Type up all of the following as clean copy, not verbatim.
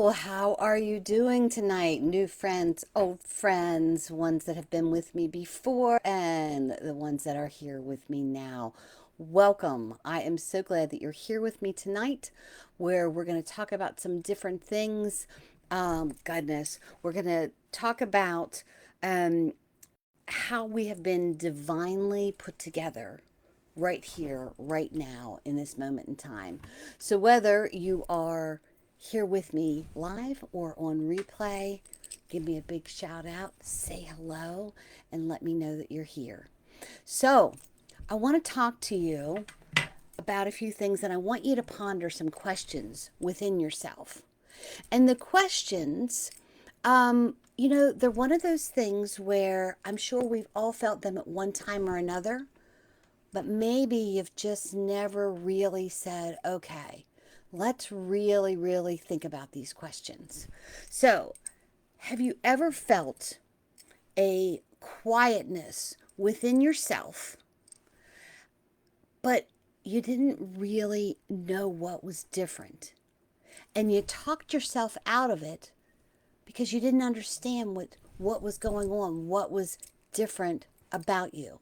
Hello, how are you doing tonight? New friends, old friends, ones that have been with me before, and the ones that are here with me now. Welcome. I am so glad that you're here with me tonight, where we're going to talk about some different things. Goodness, we're going to talk about um, how we have been divinely put together right here, right now, in this moment in time. So, whether you are here with me live or on replay, give me a big shout out, say hello, and let me know that you're here. So, I want to talk to you about a few things, and I want you to ponder some questions within yourself. And the questions, they're one of those things where I'm sure we've all felt them at one time or another, but maybe you've just never really said, okay, let's really, really think about these questions. So, have you ever felt a quietness within yourself, but you didn't really know what was different? And you talked yourself out of it because you didn't understand what was going on, what was different about you.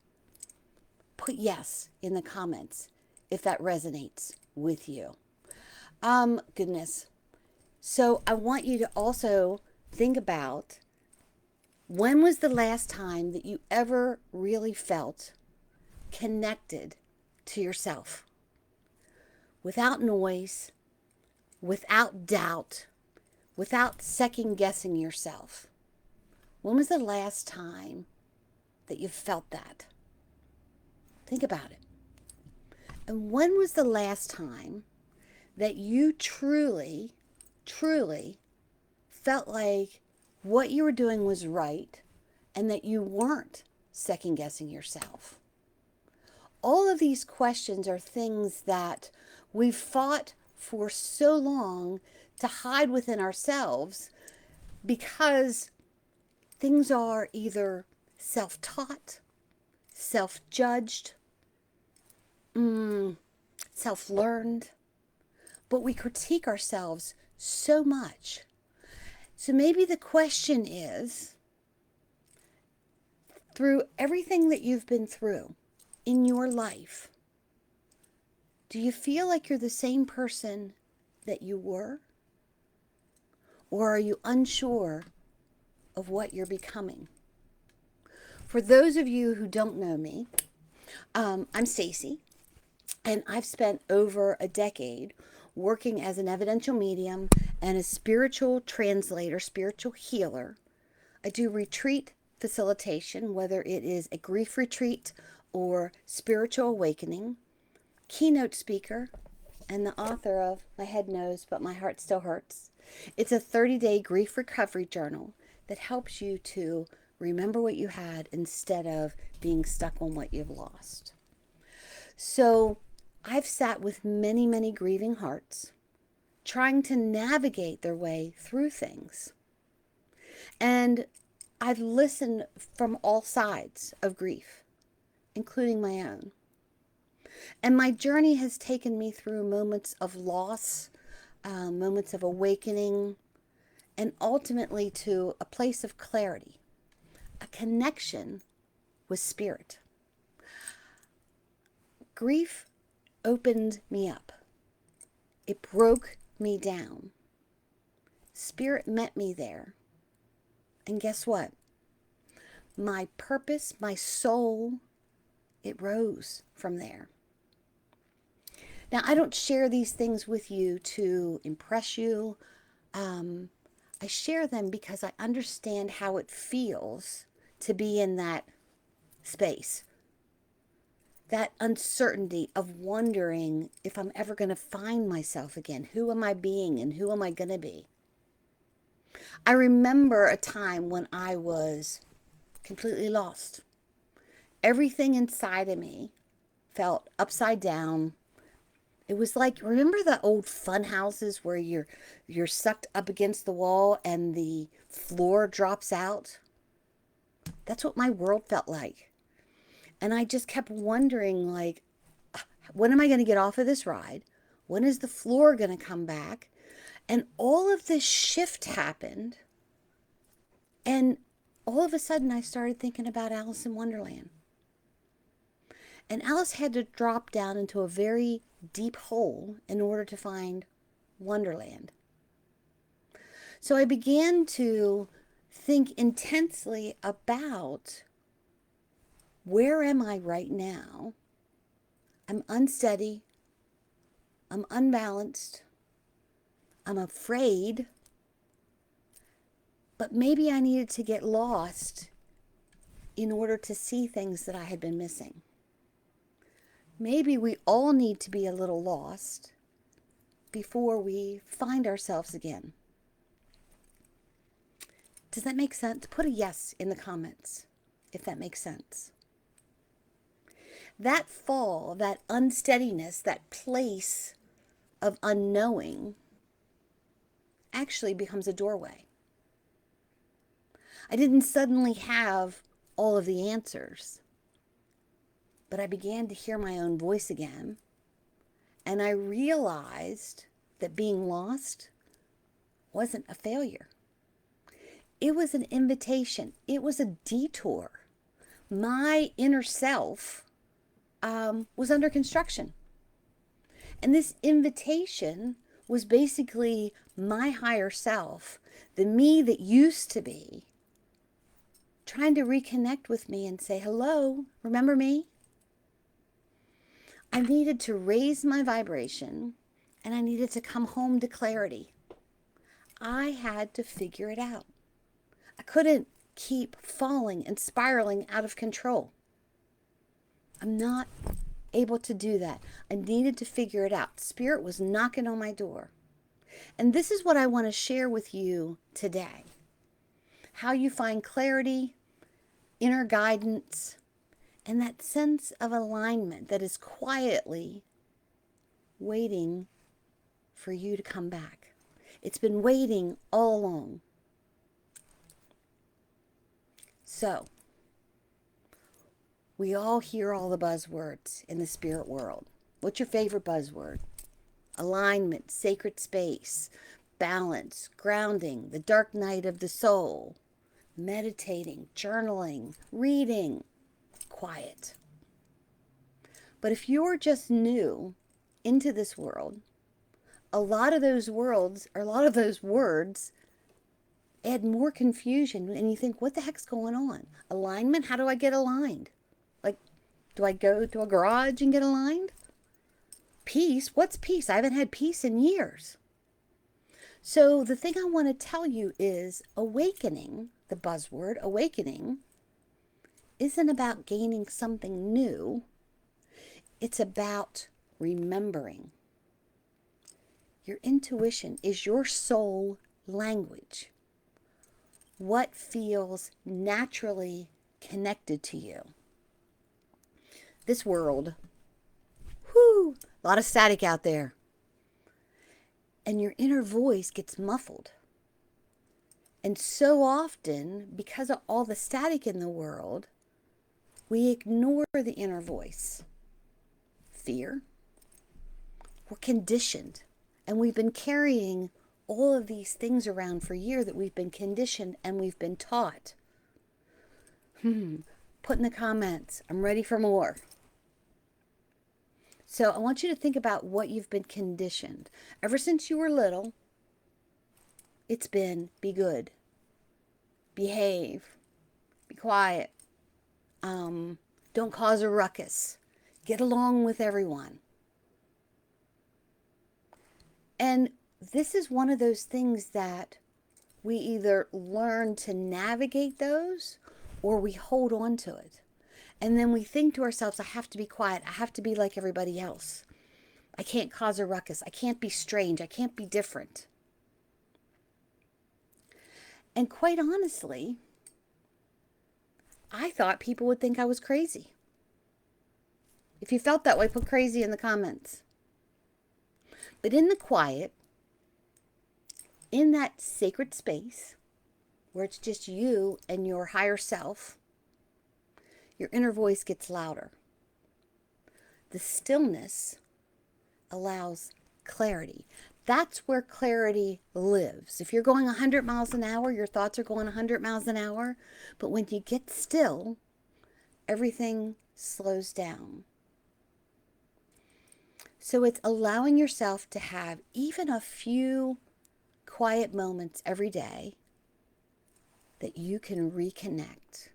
Put yes in the comments if that resonates with you. Goodness. So I want you to also think about, when was the last time that you ever really felt connected to yourself without noise, without doubt, without second guessing yourself? When was the last time that you felt that? Think about it. And when was the last time that you truly, truly felt like what you were doing was right and that you weren't second guessing yourself? All of these questions are things that we've fought for so long to hide within ourselves because things are either self taught, self judged, self learned, but we critique ourselves so much. So maybe the question is, through everything that you've been through in your life, do you feel like you're the same person that you were? Or are you unsure of what you're becoming? For those of you who don't know me, I'm Stacy, and I've spent over a decade working as an evidential medium and a spiritual translator, spiritual healer. I do retreat facilitation, whether it is a grief retreat or spiritual awakening, keynote speaker, and the author of My Head Knows, But My Heart Still Hurts. It's a 30-day grief recovery journal that helps you to remember what you had instead of being stuck on what you've lost. So I've sat with many, many grieving hearts trying to navigate their way through things. And I've listened from all sides of grief, including my own. And my journey has taken me through moments of loss, moments of awakening, and ultimately to a place of clarity, a connection with spirit. Grief opened me up. It broke me down. Spirit met me there. And guess what? My purpose, my soul, it rose from there. Now, I don't share these things with you to impress you. I share them because I understand how it feels to be in that space. That uncertainty of wondering if I'm ever going to find myself again. Who am I being and who am I going to be? I remember a time when I was completely lost. Everything inside of me felt upside down. It was like, remember the old fun houses where you're sucked up against the wall and the floor drops out? That's what my world felt like. And I just kept wondering, like, when am I going to get off of this ride? When is the floor going to come back? And all of this shift happened. And all of a sudden, I started thinking about Alice in Wonderland. And Alice had to drop down into a very deep hole in order to find Wonderland. So I began to think intensely about, where am I right now? I'm unsteady. I'm unbalanced. I'm afraid. But maybe I needed to get lost in order to see things that I had been missing. Maybe we all need to be a little lost before we find ourselves again. Does that make sense? Put a yes in the comments if that makes sense. That fall, that unsteadiness, that place of unknowing actually becomes a doorway. I didn't suddenly have all of the answers, but I began to hear my own voice again, and I realized that being lost wasn't a failure. It was an invitation. It was a detour. My inner self was under construction. And this invitation was basically my higher self, the me that used to be, trying to reconnect with me and say, hello, remember me? I needed to raise my vibration, and I needed to come home to clarity. I had to figure it out. I couldn't keep falling and spiraling out of control. I'm not able to do that. I needed to figure it out. Spirit was knocking on my door. And this is what I want to share with you today. How you find clarity, inner guidance, and that sense of alignment that is quietly waiting for you to come back. It's been waiting all along. So, we all hear all the buzzwords in the spirit world. What's your favorite buzzword? Alignment, sacred space, balance, grounding, the dark night of the soul, meditating, journaling, reading, quiet. But if you're just new into this world, a lot of those words add more confusion, and you think, what the heck's going on? Alignment? How do I get aligned? Like, do I go to a garage and get aligned? Peace? What's peace? I haven't had peace in years. So the thing I want to tell you is awakening, the buzzword awakening, isn't about gaining something new. It's about remembering. Your intuition is your soul language. What feels naturally connected to you? This world, a lot of static out there. And your inner voice gets muffled. And so often, because of all the static in the world, we ignore the inner voice. Fear. We're conditioned. And we've been carrying all of these things around for years that we've been conditioned and we've been taught. Put in the comments, I'm ready for more. So I want you to think about what you've been conditioned. Ever since you were little, it's been be good, behave, be quiet, don't cause a ruckus, get along with everyone. And this is one of those things that we either learn to navigate those or we hold on to it. And then we think to ourselves, I have to be quiet. I have to be like everybody else. I can't cause a ruckus. I can't be strange. I can't be different. And quite honestly, I thought people would think I was crazy. If you felt that way, put crazy in the comments. But in the quiet, in that sacred space where it's just you and your higher self, your inner voice gets louder. The stillness allows clarity. That's where clarity lives. If you're going 100 miles an hour, your thoughts are going 100 miles an hour. But when you get still, everything slows down. So it's allowing yourself to have even a few quiet moments every day that you can reconnect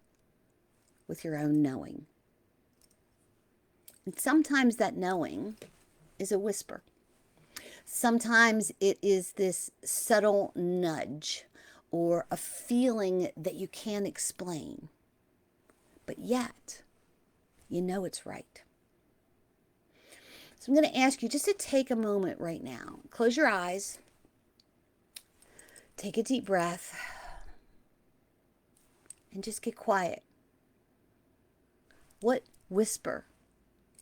with your own knowing. And sometimes that knowing is a whisper. Sometimes it is this subtle nudge or a feeling that you can't explain, but yet you know it's right. So I'm going to ask you just to take a moment right now. Close your eyes. Take a deep breath. And just get quiet. What whisper,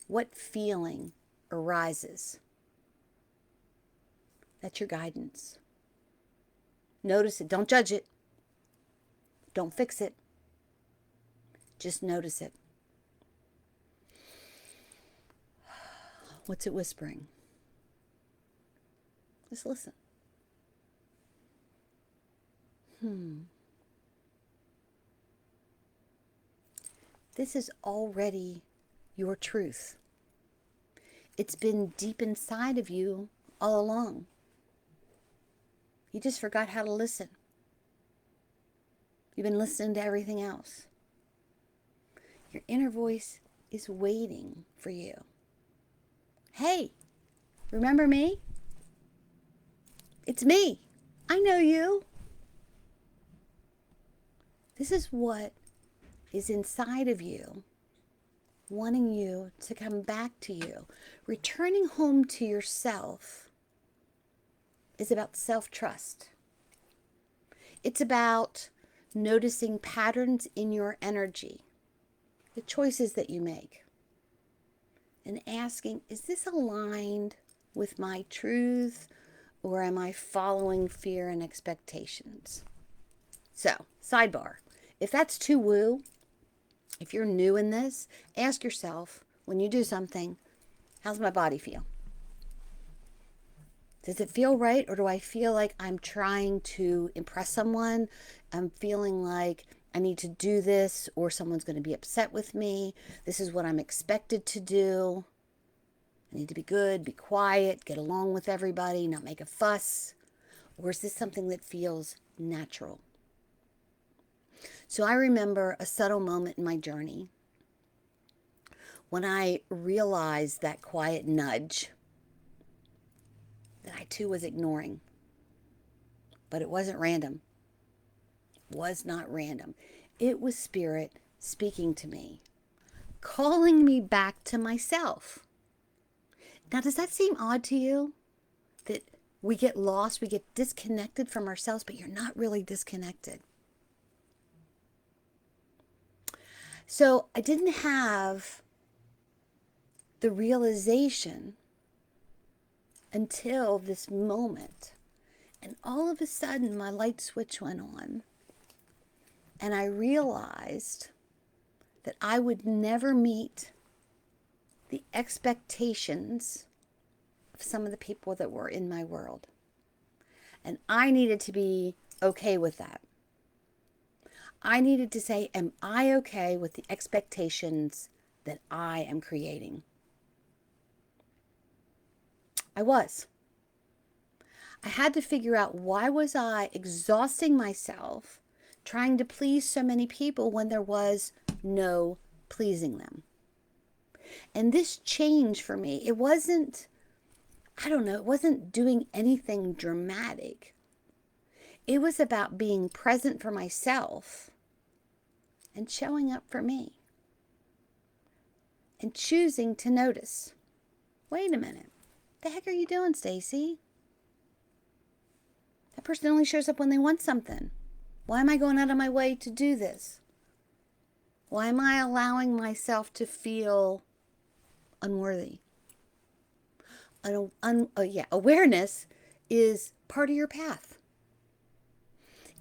what feeling arises? That's your guidance. Notice it. Don't judge it. Don't fix it. Just notice it. What's it whispering? Just listen. This is already your truth. It's been deep inside of you all along. You just forgot how to listen. You've been listening to everything else. Your inner voice is waiting for you. Hey, remember me? It's me. I know you. This is what is inside of you, wanting you to come back to you. Returning home to yourself is about self-trust. It's about noticing patterns in your energy, the choices that you make, and asking, is this aligned with my truth, or am I following fear and expectations? So, sidebar, if that's too woo, if you're new in this, ask yourself, when you do something, how's my body feel? Does it feel right, or do I feel like I'm trying to impress someone? I'm feeling like I need to do this, or someone's going to be upset with me. This is what I'm expected to do. I need to be good, be quiet, get along with everybody, not make a fuss. Or is this something that feels natural? So I remember a subtle moment in my journey when I realized that quiet nudge that I too was ignoring. But it wasn't random. It was not random. It was Spirit speaking to me, calling me back to myself. Now, does that seem odd to you? That we get lost, we get disconnected from ourselves, but you're not really disconnected. So I didn't have the realization until this moment. And all of a sudden, my light switch went on. And I realized that I would never meet the expectations of some of the people that were in my world. And I needed to be okay with that. I needed to say, am I okay with the expectations that I am creating? I was. I had to figure out, why was I exhausting myself trying to please so many people when there was no pleasing them? And this change for me, it wasn't, it wasn't doing anything dramatic. It was about being present for myself and showing up for me and choosing to notice. Wait a minute. The heck are you doing, Stacy? That person only shows up when they want something. Why am I going out of my way to do this? Why am I allowing myself to feel unworthy? Awareness is part of your path.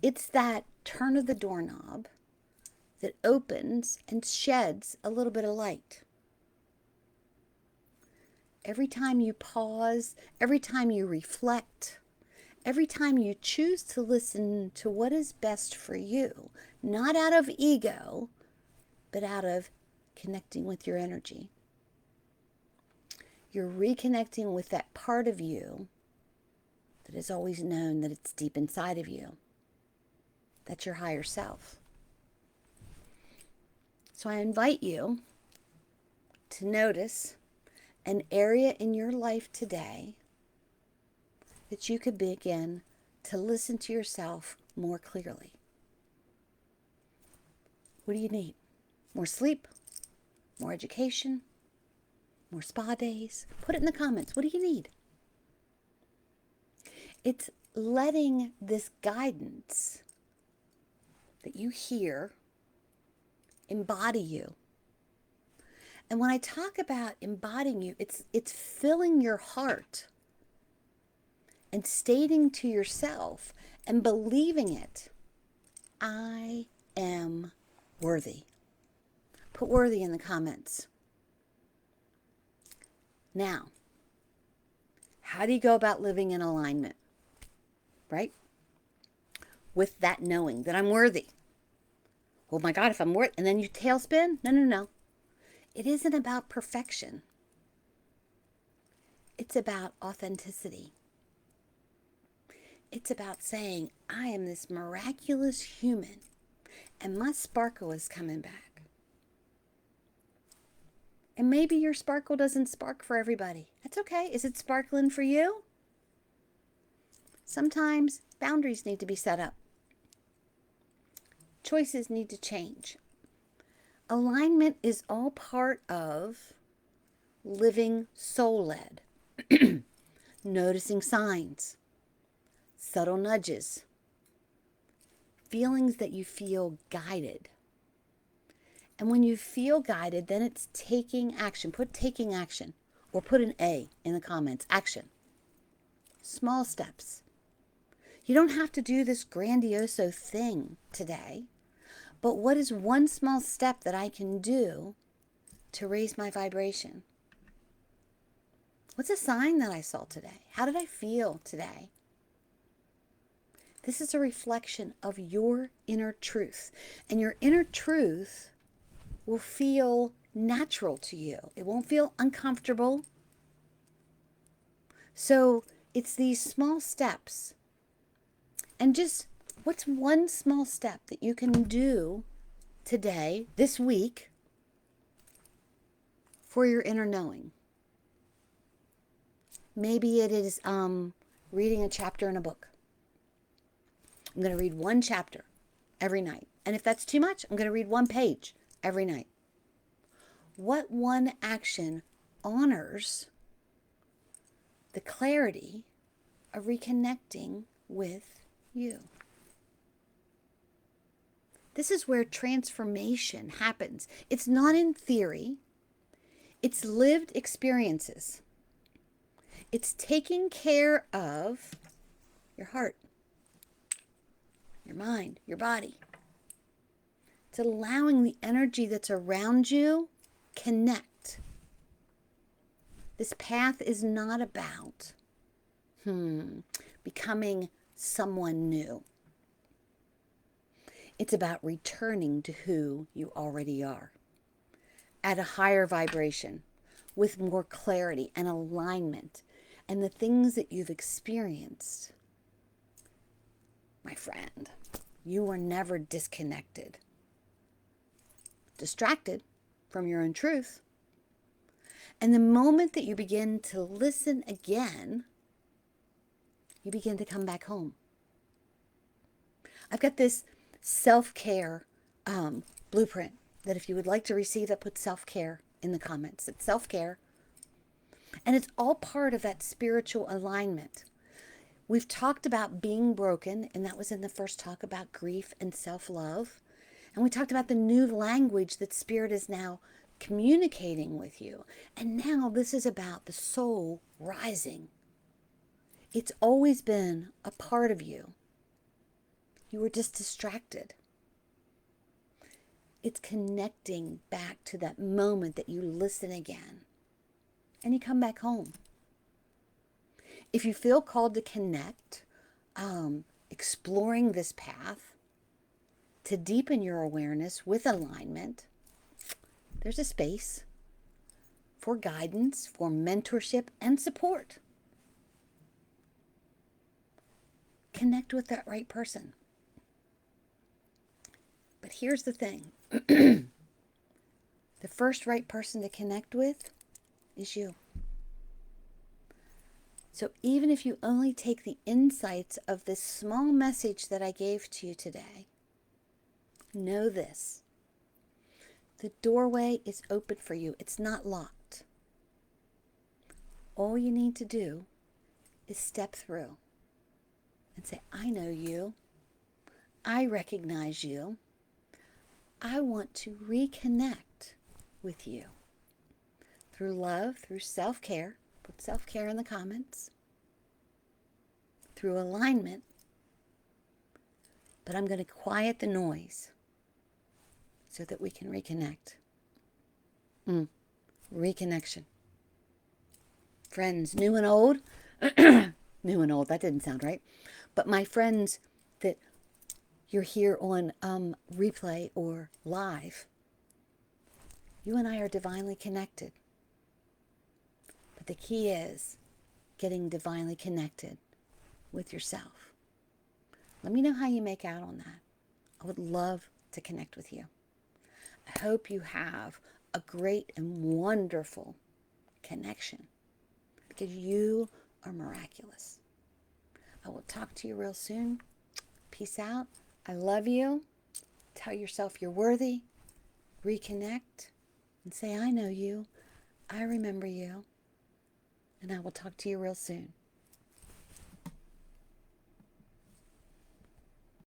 It's that turn of the doorknob that opens and sheds a little bit of light. every time you pause, every time you reflect, every time you choose to listen to what is best for you, not out of ego, but out of connecting with your energy. You're reconnecting with that part of you that has always known that it's deep inside of you. That's your higher self. So I invite you to notice an area in your life today that you could begin to listen to yourself more clearly. What do you need? More sleep? More education? More spa days? Put it in the comments. What do you need? It's letting this guidance that you hear embody you. And when I talk about embodying you, it's filling your heart and stating to yourself and believing it. I am worthy. Put worthy in the comments. Now, how do you go about living in alignment? Right? With that knowing that I'm worthy. Oh my God, if I'm worthy, and then you tailspin? No. It isn't about perfection. It's about authenticity. It's about saying, I am this miraculous human, and my sparkle is coming back. And maybe your sparkle doesn't spark for everybody. That's okay. Is it sparkling for you? Sometimes boundaries need to be set up. Choices need to change. Alignment is all part of living soul-led. Noticing signs, subtle nudges, feelings that you feel guided. And when you feel guided, then it's taking action. Put taking action, or put an A in the comments. Action. Small steps. You don't have to do this grandioso thing today, but what is one small step that I can do to raise my vibration? What's a sign that I saw today? How did I feel today? This is a reflection of your inner truth. And your inner truth will feel natural to you. It won't feel uncomfortable. So it's these small steps. And just what's one small step that you can do today, this week, for your inner knowing? Maybe it is reading a chapter in a book. I'm going to read one chapter every night. And if that's too much, I'm going to read one page every night. What one action honors the clarity of reconnecting with you? This is where transformation happens. It's not in theory. It's lived experiences. It's taking care of your heart, your mind, your body. It's allowing the energy that's around you connect. This path is not about becoming someone new. It's about returning to who you already are at a higher vibration with more clarity and alignment. And the things that you've experienced, my friend, you were never disconnected, distracted from your own truth. And the moment that you begin to listen again, you begin to come back home. I've got this self-care blueprint that if you would like to receive that, put self-care in the comments. It's self-care. And it's all part of that spiritual alignment. We've talked about being broken, and that was in the first talk about grief and self-love. And we talked about the new language that Spirit is now communicating with you. And now this is about the soul rising. It's always been a part of you. You were just distracted. It's connecting back to that moment that you listen again. and you come back home. If you feel called to connect, exploring this path to deepen your awareness with alignment, there's a space for guidance, for mentorship and support. Connect with that right person. But here's the thing. The first right person to connect with is you. So even if you only take the insights of this small message that I gave to you today, know this. The doorway is open for you. It's not locked. All you need to do is step through and say, I know you. I recognize you. I want to reconnect with you through love, through self-care. Put self-care in the comments. Through alignment. But I'm going to quiet the noise so that we can reconnect. Reconnection. Friends, new and old. New and old, that didn't sound right. But my friends that you're here on replay or live, you and I are divinely connected. But the key is getting divinely connected with yourself. Let me know how you make out on that. I would love to connect with you. I hope you have a great and wonderful connection because you are miraculous. I will talk to you real soon. Peace out. I love you. Tell yourself you're worthy. Reconnect and say, I know you. I remember you. And I will talk to you real soon.